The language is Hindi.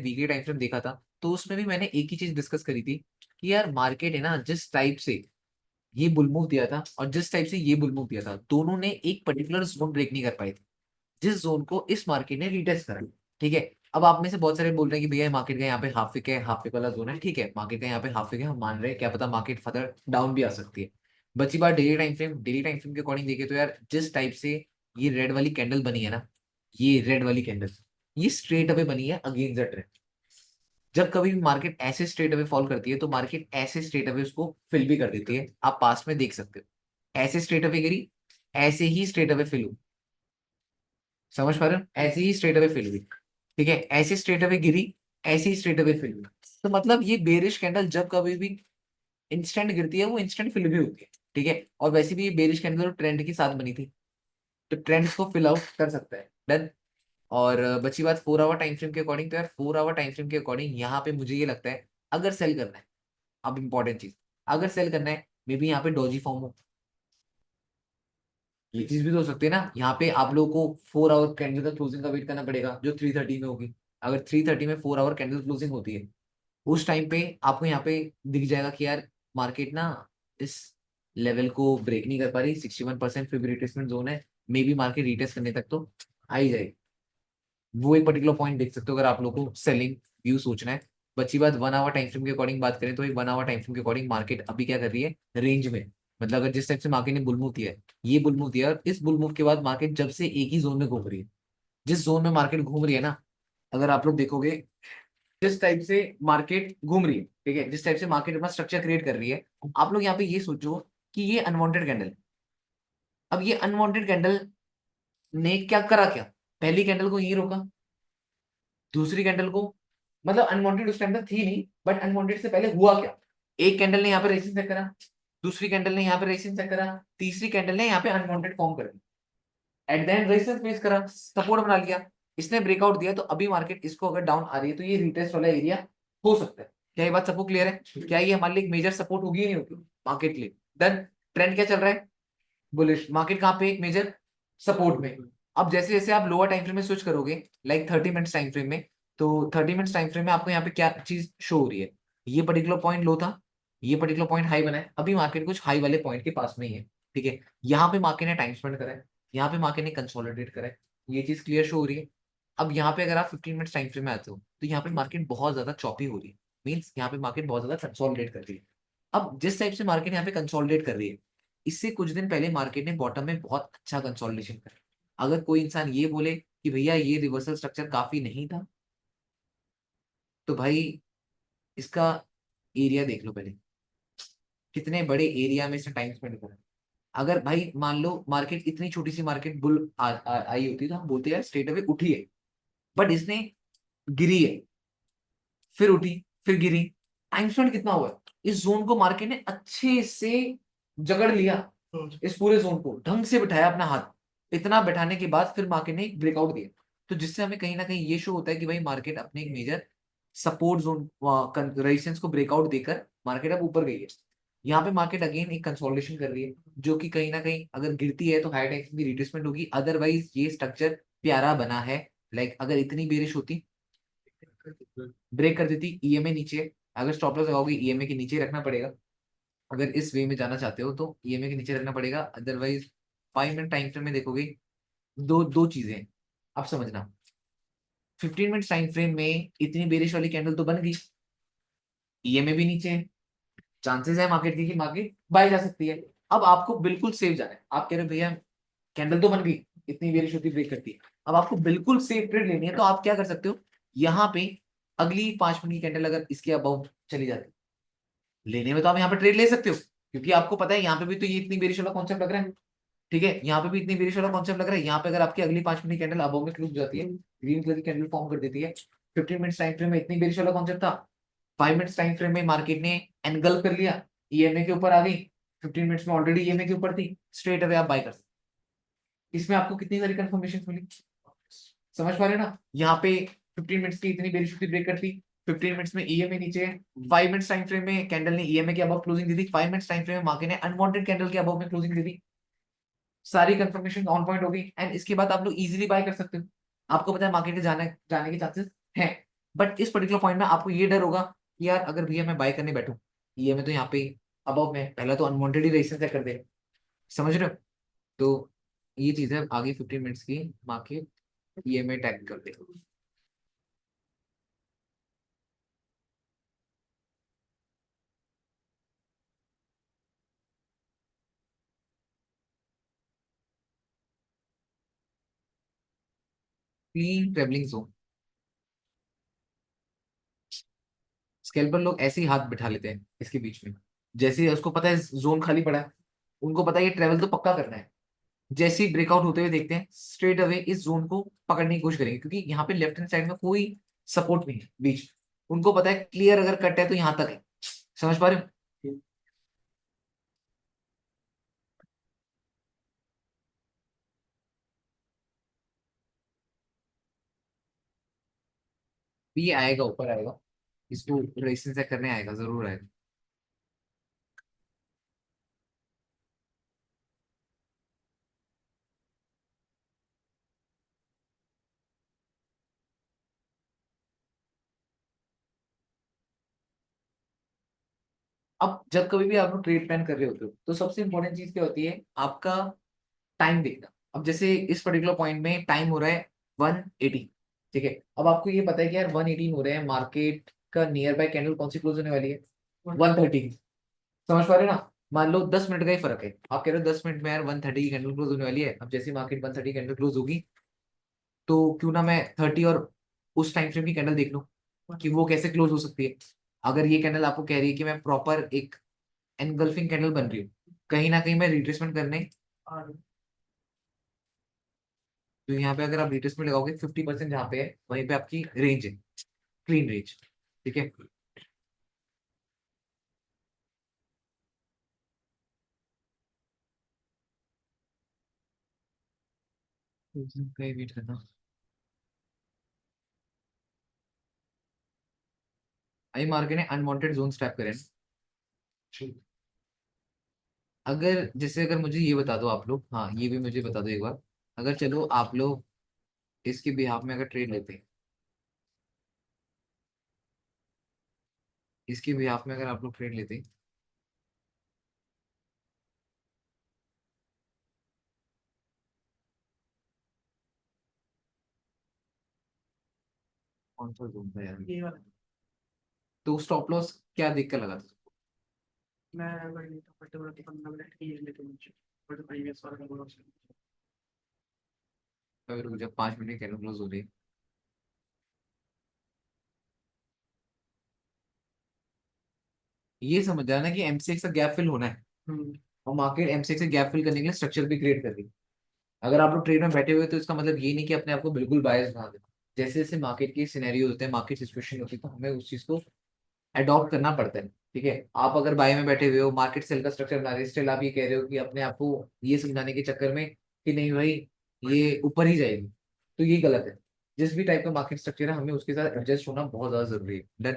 वीकली टाइम फ्रेम देखा था, तो उसमें भी मैंने एक ही चीज डिस्कस करी थी कि यार मार्केट है ना, जिस टाइप से ये बुल मूव दिया था और जिस टाइप से ये बुल मूव दिया था, दोनों ने एक पर्टिकुलर जोन ब्रेक नहीं कर पाए थे, जिस जोन को इस मार्केट ने रिटेस्ट करा। ठीक है। अब आप में से बहुत सारे बोल रहे हैं कि भैया मार्केट का यहाँ पे हाफ विक है, हाफ विक वाला जोन है। ठीक है, मार्केट का यहाँ पे हाफ विक है, हम मान रहे हैं, क्या पता मार्केट फर्दर डाउन भी आ सकती है। बची बात daily time frame. Daily time frame के अकॉर्डिंग देखे तो यार जिस टाइप से ये रेड वाली कैंडल बनी है ना, ये रेड वाली कैंडल, ये स्ट्रेट अवे बनी है अगेंस्ट द ट्रेंड। जब कभी भी मार्केट ऐसे स्ट्रेट अवे फॉल करती है तो मार्केट ऐसे स्ट्रेट अवे उसको फिल भी कर देती है। आप पास में देख सकते हो, ऐसे स्ट्रेट अवे गिरी, ऐसे ही स्ट्रेट अवे फिल हुई। समझ पा रहे हो, ऐसे ही स्ट्रेट अवे फिल हुई। ठीक है, ऐसे स्ट्रेट अवे गिरी, ऐसे ही स्ट्रेट अवे फिल हुई। तो मतलब ये बेरिश कैंडल जब कभी भी इंस्टेंट गिरती है वो इंस्टेंट फिल भी होती है। ठीक है, और वैसे भी ये बेरिश कैंडल ट्रेंड के साथ बनी थी, तो ट्रेंड को फिल आउट कर सकता है। डन। और बची बात 4 आवर टाइम फ्रेम के अकॉर्डिंग, तो यार 4 आवर टाइम फ्रेम के अकॉर्डिंग यहाँ पे मुझे ये लगता है, अगर सेल करना है, अब इंपॉर्टेंट चीज, अगर सेल करना है, मे बी यहाँ पे डॉजी फॉर्म हो। ये चीज भी तो हो सकती है ना, यहाँ पे आप लोगों को 4 आवर कैंडल का क्लोजिंग का वेट करना पड़ेगा, जो 3:30 में होगी। अगर 3:30 में 4 आवर कैंडल क्लोजिंग होती है, उस टाइम पे आपको यहाँ पे दिख जाएगा कि यार मार्केट ना इस लेवल को ब्रेक नहीं कर पा रही, 61% फिर रिट्रेसमेंट जोन है, मे बी मार्केट रिटेस्ट करने तक तो आ ही जाएगी। वो एक पर्टिकुलर पॉइंट देख सकते हो अगर आप लोगों को सेलिंग व्यू सोचना है। बची बात 1 आवर टाइम फ्रेम के अकॉर्डिंग बात करें, तो एक 1 आवर टाइम फ्रेम के अकॉर्डिंग मार्केट अभी क्या कर रही है, रेंज में। मतलब अगर जिस टाइप से मार्केट ने बुल मूव किया है, ये बुल मूव दिया है, और इस बुल मूव के बाद मार्केट जब से एक ही जोन में घूम रही है, जिस जोन में मार्केट घूम रही है ना, अगर आप लोग देखोगे, जिस टाइप से मार्केट घूम रही है, ठीक है, जिस टाइप से मार्केट अपना स्ट्रक्चर क्रिएट कर रही है, आप लोग यहाँ पे ये सोचो कि ये अनवांटेड कैंडल। अब ये अनवांटेड कैंडल ने क्या करा, क्या पहली कैंडल को यही रोका, दूसरी कैंडल को, मतलब अनवांटेड उस टाइम तक थी नहीं, बट अनवांटेड से पहले हुआ क्या, एक कैंडल ने यहाँ पे रेसिंग चेक करा, दूसरी कैंडल ने यहाँ पे रेसिंग चेक करा, तीसरी कैंडल ने यहाँ पे अनवांटेड फॉर्म कर दी, at the end racing face करा, सपोर्ट बना लिया, इसने ब्रेकआउट दिया, तो अभी मार्केट इसको अगर डाउन आ रही है तो ये रिटेस्ट वाला एरिया हो सकता है। क्या ये बात सबको क्लियर है? क्या ये हमारे लिए एक मेजर सपोर्ट होगी या नहीं होगी मार्केट के लिए? देन ट्रेंड क्या चल रहा है, बुलिश। मार्केट कहाँ पे एक मेजर सपोर्ट में। अब जैसे जैसे आप लोअर टाइम फ्रेम में स्विच करोगे, लाइक 30 मिनट्स टाइम फ्रेम में, तो 30 मिनट्स टाइम फ्रेम में आपको यहाँ पे क्या चीज शो हो रही है, ये पर्टिकुलर पॉइंट लो था, ये पर्टिकुलर पॉइंट हाई बना है, अभी मार्केट कुछ हाई वाले पॉइंट के पास में ही है। ठीक है, यहाँ पे मार्केट ने टाइम स्पेंड करा है, यहाँ पे मार्केट ने कंसोलिडेट करा है, ये चीज क्लियर शो हो रही है। अब यहाँ पे अगर आप 15 मिनट्स टाइम फ्रेम में आते हो, तो यहाँ पे मार्केट बहुत ज्यादा चॉपी हो रही है, मीन्स यहाँ पे मार्केट बहुत ज्यादा कंसोलिडेट कर रही है। अब जिस टाइप से मार्केट यहाँ पे कंसोलिडेट कर रही है, इससे कुछ दिन पहले मार्केट ने बॉटम में बहुत अच्छा कंसोलिडेशन करा। अगर कोई इंसान ये बोले कि भैया ये रिवर्सल स्ट्रक्चर काफी नहीं था, तो भाई इसका एरिया देख लो पहले, कितने बड़े एरिया में इसने टाइम स्पेंड करा। अगर भाई मान लो मार्केट इतनी छोटी सी मार्केट बुल आई होती, तो हम बोलते यार स्ट्रेट अवे उठी है, बट इसने गिरी है, फिर उठी, फिर गिरी, टाइम स्पेंड कितना हुआ है? इस जोन को मार्केट ने अच्छे से जकड़ लिया, इस पूरे जोन को ढंग से बिठाया अपना हाथ, इतना बैठाने के बाद फिर मार्केट ने एक ब्रेकआउट दिया। तो जिससे हमें कहीं ना कहीं ये शो होता है कि भाई मार्केट अपने एक मेजर सपोर्ट जोन रेजिस्टेंस को ब्रेकआउट देकर मार्केट अब ऊपर गई है। यहाँ पे मार्केट अगेन एक कंसोलिडेशन कर रही है, जो कि कहीं ना कहीं अगर गिरती है तो हाई टाइम्स की रिट्रेसमेंट होगी, अदरवाइज ये स्ट्रक्चर प्यारा बना है। लाइक अगर इतनी बेरिश होती, ब्रेक कर देती, ईएमए नीचे, अगर स्टॉप लॉस लगाओगे ईएमए के नीचे रखना पड़ेगा, अगर इस वे में जाना चाहते हो तो ईएमए के नीचे रखना पड़ेगा, अदरवाइज 5 मिनट टाइम फ्रेम में देखोगे, दो दो चीजें हैं, आप समझना। 15 मिनट टाइम फ्रेम में इतनी बेरिश वाली कैंडल तो बन गई, ईएमए भी नीचे है, चांसेस है मार्केट की कि मार्केट बाय जा सकती है। अब आपको बिल्कुल सेफ जाना है, आप कह रहे हो भैया कैंडल तो बन गई, इतनी बेरिश होती ब्रेक करती है, अब आपको बिल्कुल सेफ ट्रेड लेनी है, तो आप क्या कर सकते हो, यहाँ पे अगली 5 मिनट की कैंडल अगर इसके अबाउट चली जाती, लेने में तो आप यहाँ पे ट्रेड ले सकते हो, क्योंकि आपको पता है यहाँ पे भी तो ये इतनी बेरिश वाला कॉन्सेप्ट लग रहा है। ठीक है, यहाँ पे भी इतनी बेरिश वाला कॉन्सेप्ट लग रहा है, यहाँ पे अगर आपकी अगली 5 मिनट की कैंडल अबाव में क्लोज जाती है, ग्रीन कलर की कैंडल फॉर्म कर देती है, 15 मिनट टाइम फ्रेम में इतनी बेरिश वाला कॉन्सेप्ट था, 5 मिनट टाइम फ्रेम में मार्केट ने एनगल्फ कर लिया, ईएमए के ऊपर आ गई, 15 मिनट्स में ऑलरेडी ईएमए के ऊपर थी, स्ट्रेट अवे आप बाय कर सकते। इसमें आपको कितनी सारी कंफर्मेशन मिली, समझ पा रहे हो ना? यहाँ पे 15 मिनट्स की इतनी बेरिश होती ब्रेक करती, 15 मिनट्स में ईएमए नीचे है, 5 मिनट्स टाइम फ्रेम में कैंडल ने ईएमए के अबव क्लोजिंग दी थी, 5 मिनट्स टाइम फ्रेम में मार्केट ने अनवांटेड कैंडल के अबव में क्लोजिंग दी थी, सारी कंफर्मेशन ऑन पॉइंट हो गई, एंड इसके बाद आप लोग इजीली बाय कर सकते हो। आपको पता है मार्केट के जाने जाने के चांसेस हैं, बट इस पर्टिकुलर पॉइंट में आपको ये डर होगा कि यार अगर भैया मैं बाय करने बैठूं, ये में तो यहाँ पे अब मैं पहला तो अनवांटेड ही रेजिस्टेंस कर दे, समझ रहे हो? तो ये चीज है आगे 15 मिनट्स की मार्केट ईएमए टैग कर दे। क्लीन ट्रेवलिंग जोन, स्केल्पर लोग ऐसे ही हाथ बिठा लेते हैं इसके बीच में, जैसे ही उसको पता है जोन खाली पड़ा है, उनको पता है ये ट्रेवल तो पक्का करना है, जैसे ही ब्रेकआउट होते हुए देखते हैं स्ट्रेट अवे इस जोन को पकड़ने की कोशिश करेंगे, क्योंकि यहाँ पे लेफ्ट हैंड साइड में कोई सपोर्ट नहीं है बीच में। उनको पता है क्लियर अगर कट है तो यहाँ तक है, समझ पा रहे हो? ये आएगा, ऊपर आएगा, इसको रेसिंग से करने आएगा, जरूर आएगा। अब जब कभी भी आप लोग ट्रेड प्लान कर रहे होते हो तो सबसे इंपॉर्टेंट चीज क्या होती है, आपका टाइम देखना। अब जैसे इस पर्टिकुलर पॉइंट में टाइम हो रहा है 180, ठीक है, अब आपको ये पता है कि यार 118 हो रहे हैं, मार्केट का नियर बाय कैंडल कौन सी क्लोज होने वाली है, 130, समझ पा रहे हो ना? मान लो 10 मिनट का ही फर्क है, आप कह रहे हो 10 मिनट में यार 130 की कैंडल क्लोज होने वाली है, अब जैसे मार्केट 130 कैंडल क्लोज होगी तो क्यों ना मैं 30 और उस टाइम फ्रेम की कैंडल देख लूं कि वो कैसे क्लोज हो सकती है। अगर ये कैंडल आपको कह रही है कि मैं प्रॉपर एक एनगल्फिंग कैंडल बन रही हूँ, कहीं ना कहीं मैं रिट्रेसमेंट करने, तो यहाँ पे अगर आप रिट्रेसमेंट लगाओगे 50% जहाँ पे है वहीं पे आपकी रेंज है, क्लीन रेंज, ठीक है। कहीं वेट करना, आई मार्केट ने अनवांटेड जोन टैप करे हैं। अगर जैसे अगर मुझे ये बता दो आप लोग, हाँ ये भी मुझे बता दो एक बार, अगर चलो आप लोग इसके बिहाफ में अगर ट्रेड लेते हैं, इसके बिहाफ में अगर आप लोग ट्रेड लेते हैं, कौन सा जोन था यार ये वाला, तो स्टॉप लॉस क्या देख कर लगा था? मैं वही तो पर्टिकुलर 15 मिनट की ये लेके मुझे बट प्रीवियस वाला बोला अगर रुक जा, 5 मिनट की कैंडल क्लोज हो रही है, ये समझ जाना कि एमसीएक्स का गैप फिल होना है। और मार्केट एमसीएक्स से गैप फिल करने के लिए स्ट्रक्चर भी क्रिएट कर रही है। अगर आप लोग ट्रेड में बैठे हुए तो इसका मतलब ये नहीं कि अपने आप को बिल्कुल बायस बना देना। जैसे जैसे मार्केट की सिनेरियो होते हैं, मार्केट सिचुएशन होती है, तो हमें उस चीज को अडॉप्ट करना पड़ता है, ठीक है। आप अगर बाय में बैठे हुए हो, मार्केट सेल का स्ट्रक्चर बना रहे हो, स्टिल आप ये कह रहे हो कि अपने आप को ये समझाने के चक्कर में कि नहीं भाई ये ऊपर ही जाएगी, तो ये गलत है। जिस भी टाइप का मार्केट स्ट्रक्चर है हमें उसके साथ एडजस्ट होना बहुत ज्यादा जरूरी है। Done?